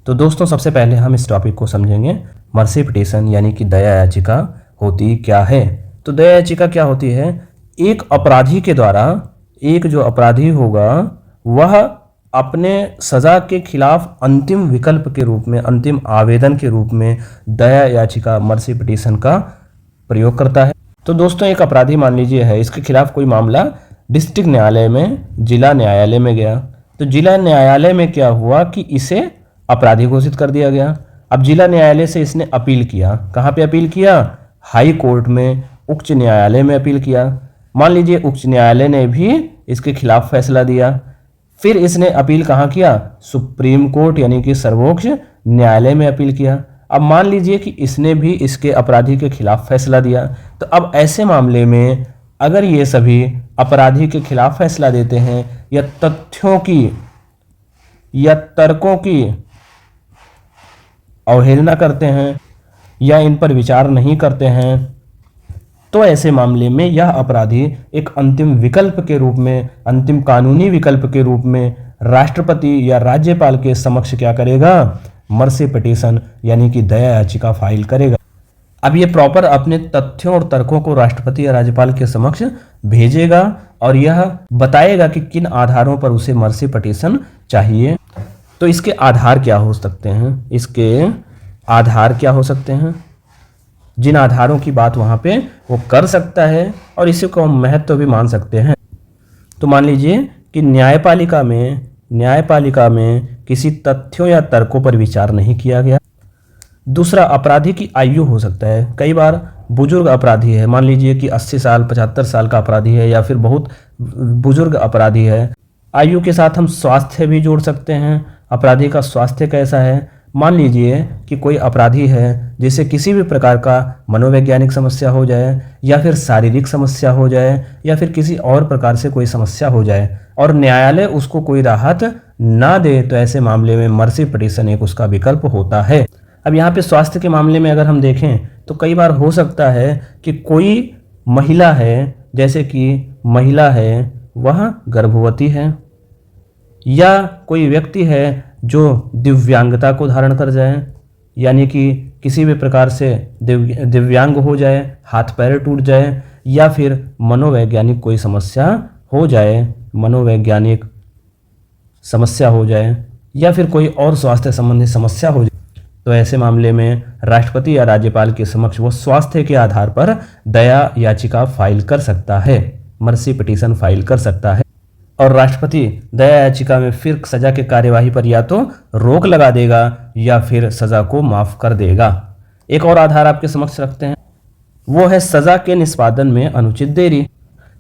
तो दोस्तों सबसे पहले हम इस टॉपिक को समझेंगे। मर्सी पिटीशन यानी कि दया याचिका होती क्या है। तो दया याचिका क्या होती है? एक अपराधी के द्वारा एक जो अपराधी होगा वह अपने सज़ा के खिलाफ अंतिम विकल्प के रूप में, अंतिम आवेदन के रूप में दया याचिका मर्सी पिटीशन का प्रयोग करता है। तो दोस्तों एक अपराधी मान लीजिए है, इसके खिलाफ कोई मामला डिस्ट्रिक्ट न्यायालय में, जिला न्यायालय में गया। तो जिला न्यायालय में क्या हुआ कि इसे अपराधी घोषित कर दिया गया। अब जिला न्यायालय से इसने अपील किया। कहाँ पे अपील किया? हाई कोर्ट में, उच्च न्यायालय में अपील किया। मान लीजिए उच्च न्यायालय ने भी इसके खिलाफ फैसला दिया। फिर इसने अपील कहाँ किया? सुप्रीम कोर्ट यानी कि सर्वोच्च न्यायालय में अपील किया। अब मान लीजिए कि इसने भी इसके अपराधी के खिलाफ फैसला दिया। तो अब ऐसे मामले में अगर ये सभी अपराधी के खिलाफ फैसला देते हैं या तथ्यों की या तर्कों की अवहेलना करते हैं या इन पर विचार नहीं करते हैं, तो ऐसे मामले में यह अपराधी एक अंतिम विकल्प के रूप में, अंतिम कानूनी विकल्प के रूप में राष्ट्रपति या राज्यपाल के समक्ष क्या करेगा? मर्सी पिटीशन यानी कि दया याचिका फाइल करेगा। अब ये प्रॉपर अपने तथ्यों और तर्कों को राष्ट्रपति या राज्यपाल के समक्ष भेजेगा और यह बताएगा कि किन आधारों पर उसे मर्सी पिटीशन चाहिए। तो इसके आधार क्या हो सकते हैं? इसके आधार क्या हो सकते हैं? जिन आधारों की बात वहाँ पे वो कर सकता है और इसी को हम महत्व भी मान सकते हैं। तो मान लीजिए कि न्यायपालिका में किसी तथ्यों या तर्कों पर विचार नहीं किया गया। दूसरा, अपराधी की आयु हो सकता है। कई बार बुजुर्ग अपराधी है, मान लीजिए कि 80 साल 75 साल का अपराधी है या फिर बहुत बुजुर्ग अपराधी है। आयु के साथ हम स्वास्थ्य भी जोड़ सकते हैं। अपराधी का स्वास्थ्य कैसा है? मान लीजिए कि कोई अपराधी है जिसे किसी भी प्रकार का मनोवैज्ञानिक समस्या हो जाए या फिर शारीरिक समस्या हो जाए या फिर किसी और प्रकार से कोई समस्या हो जाए और न्यायालय उसको कोई राहत ना दे, तो ऐसे मामले में मर्सी पिटीशन एक उसका विकल्प होता है। अब यहाँ पे स्वास्थ्य के मामले में अगर हम देखें तो कई बार हो सकता है कि कोई महिला है, जैसे कि महिला है वह गर्भवती है, या कोई व्यक्ति है जो दिव्यांगता को धारण कर जाए, यानी कि किसी भी प्रकार से दिव्यांग हो जाए, हाथ पैर टूट जाए, या फिर मनोवैज्ञानिक कोई समस्या हो जाए, मनोवैज्ञानिक समस्या हो जाए, या फिर कोई और स्वास्थ्य संबंधी समस्या हो जाए। तो ऐसे मामले में राष्ट्रपति या राज्यपाल के समक्ष वो स्वास्थ्य के आधार पर दया याचिका फाइल कर सकता है, मर्सी पिटीशन फाइल कर सकता है। और राष्ट्रपति दया याचिका में फिर सजा के कार्यवाही पर या तो रोक लगा देगा या फिर सजा को माफ कर देगा। एक और आधार आपके समक्ष रखते हैं, वो है सजा के निष्पादन में अनुचित देरी।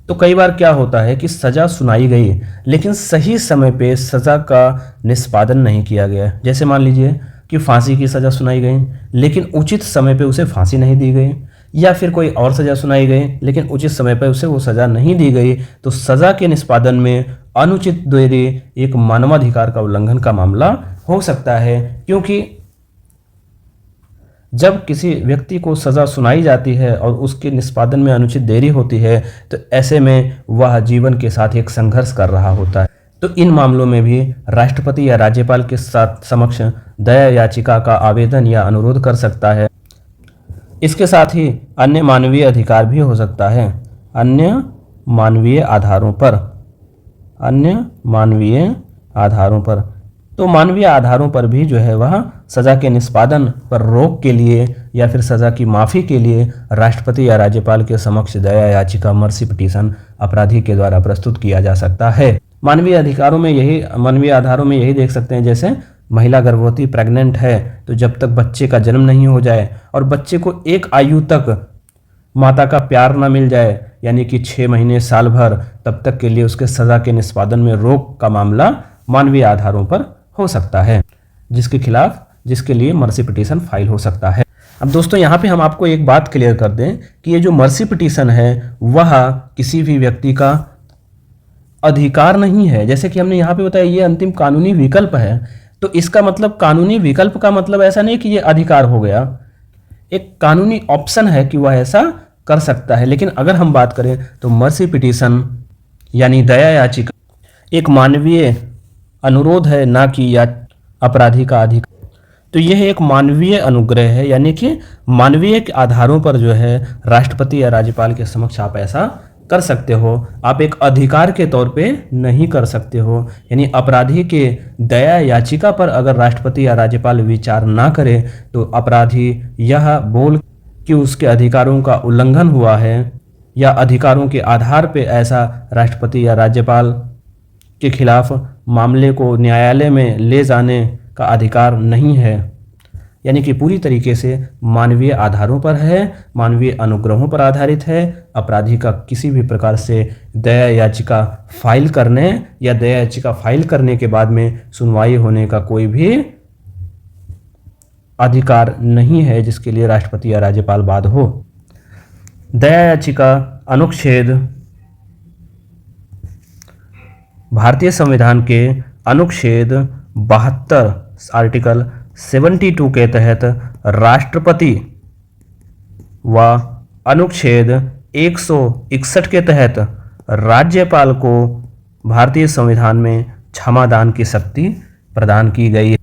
तो कई बार क्या होता है कि सजा सुनाई गई लेकिन सही समय पे सजा का निष्पादन नहीं किया गया। जैसे मान लीजिए कि फांसी की सजा सुनाई गई लेकिन उचित समय पे उसे फांसी नहीं दी गई, या फिर कोई और सजा सुनाई गई लेकिन उचित समय पर उसे वो सजा नहीं दी गई। तो सजा के निष्पादन में अनुचित देरी एक मानवाधिकार का उल्लंघन का मामला हो सकता है, क्योंकि जब किसी व्यक्ति को सजा सुनाई जाती है और उसके निष्पादन में अनुचित देरी होती है तो ऐसे में वह जीवन के साथ एक संघर्ष कर रहा होता है। तो इन मामलों में भी राष्ट्रपति या राज्यपाल के साथ समक्ष दया याचिका का आवेदन या अनुरोध कर सकता है। इसके साथ ही अन्य मानवीय अधिकार भी हो सकता है, अन्य मानवीय आधारों पर, अन्य मानवीय आधारों पर। तो मानवीय आधारों पर भी जो है वह सज़ा के निष्पादन पर रोक के लिए या फिर सज़ा की माफ़ी के लिए राष्ट्रपति या राज्यपाल के समक्ष दया याचिका मर्सी पिटीशन अपराधी के द्वारा प्रस्तुत किया जा सकता है। मानवीय आधारों में यही देख सकते हैं, जैसे महिला गर्भवती प्रेग्नेंट है तो जब तक बच्चे का जन्म नहीं हो जाए और बच्चे को एक आयु तक माता का प्यार न मिल जाए, यानी कि 6 महीने साल भर, तब तक के लिए उसके सज़ा के निष्पादन में रोक का मामला मानवीय आधारों पर हो सकता है, जिसके लिए मर्सी पिटीशन फाइल हो सकता है। अब दोस्तों यहाँ पे हम आपको एक बात क्लियर कर दें कि ये जो मर्सी पिटीशन है वह किसी भी व्यक्ति का अधिकार नहीं है। जैसे कि हमने यहाँ पे बताया ये अंतिम कानूनी विकल्प है, तो इसका मतलब कानूनी विकल्प का मतलब ऐसा नहीं कि ये अधिकार हो गया, एक कानूनी ऑप्शन है कि वह ऐसा कर सकता है। लेकिन अगर हम बात करें तो मर्सी पिटीशन यानी दया याचिका एक मानवीय अनुरोध है, ना कि या अपराधी का अधिकार। तो यह एक मानवीय अनुग्रह है, यानी कि मानवीय के आधारों पर जो है राष्ट्रपति या राज्यपाल के समक्ष आप ऐसा कर सकते हो। आप एक अधिकार के तौर पे नहीं कर सकते हो। यानी अपराधी के दया याचिका पर अगर राष्ट्रपति या राज्यपाल विचार ना करे तो अपराधी यह बोल कि उसके अधिकारों का उल्लंघन हुआ है या अधिकारों के आधार पे ऐसा राष्ट्रपति या राज्यपाल के खिलाफ मामले को न्यायालय में ले जाने का अधिकार नहीं है। यानी कि पूरी तरीके से मानवीय आधारों पर है, मानवीय अनुग्रहों पर आधारित है। अपराधी का किसी भी प्रकार से दया याचिका फाइल करने या दया याचिका फाइल करने के बाद में सुनवाई होने का कोई भी अधिकार नहीं है जिसके लिए राष्ट्रपति या राज्यपाल बाध्य हो। दया याचिका अनुच्छेद भारतीय संविधान के अनुच्छेद 72 आर्टिकल 72 के तहत राष्ट्रपति व अनुच्छेद 161 के तहत राज्यपाल को भारतीय संविधान में क्षमादान की शक्ति प्रदान की गई है।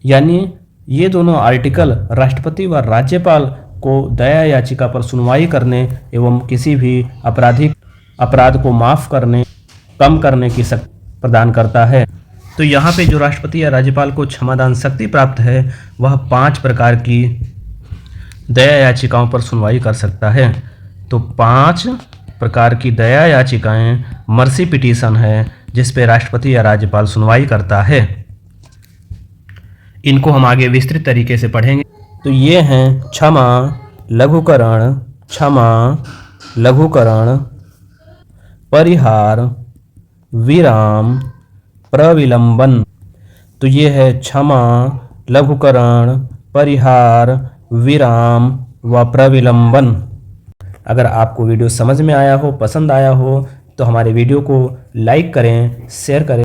यानी ये दोनों आर्टिकल राष्ट्रपति व राज्यपाल को दया याचिका पर सुनवाई करने एवं किसी भी अपराध को माफ़ करने, कम करने की शक्ति प्रदान करता है। तो यहाँ पे जो राष्ट्रपति या राज्यपाल को क्षमादान शक्ति प्राप्त है वह 5 प्रकार की दया याचिकाओं पर सुनवाई कर सकता है। तो 5 प्रकार की दया याचिकाएं मर्सी पिटीशन है जिस पे राष्ट्रपति या राज्यपाल सुनवाई करता है। इनको हम आगे विस्तृत तरीके से पढ़ेंगे। तो ये हैं क्षमा, लघुकरण, परिहार, विराम, प्रविलंबन। तो ये है क्षमा, लघुकरण, परिहार, विराम व प्रविलंबन। अगर आपको वीडियो समझ में आया हो, पसंद आया हो तो हमारे वीडियो को लाइक करें, शेयर करें।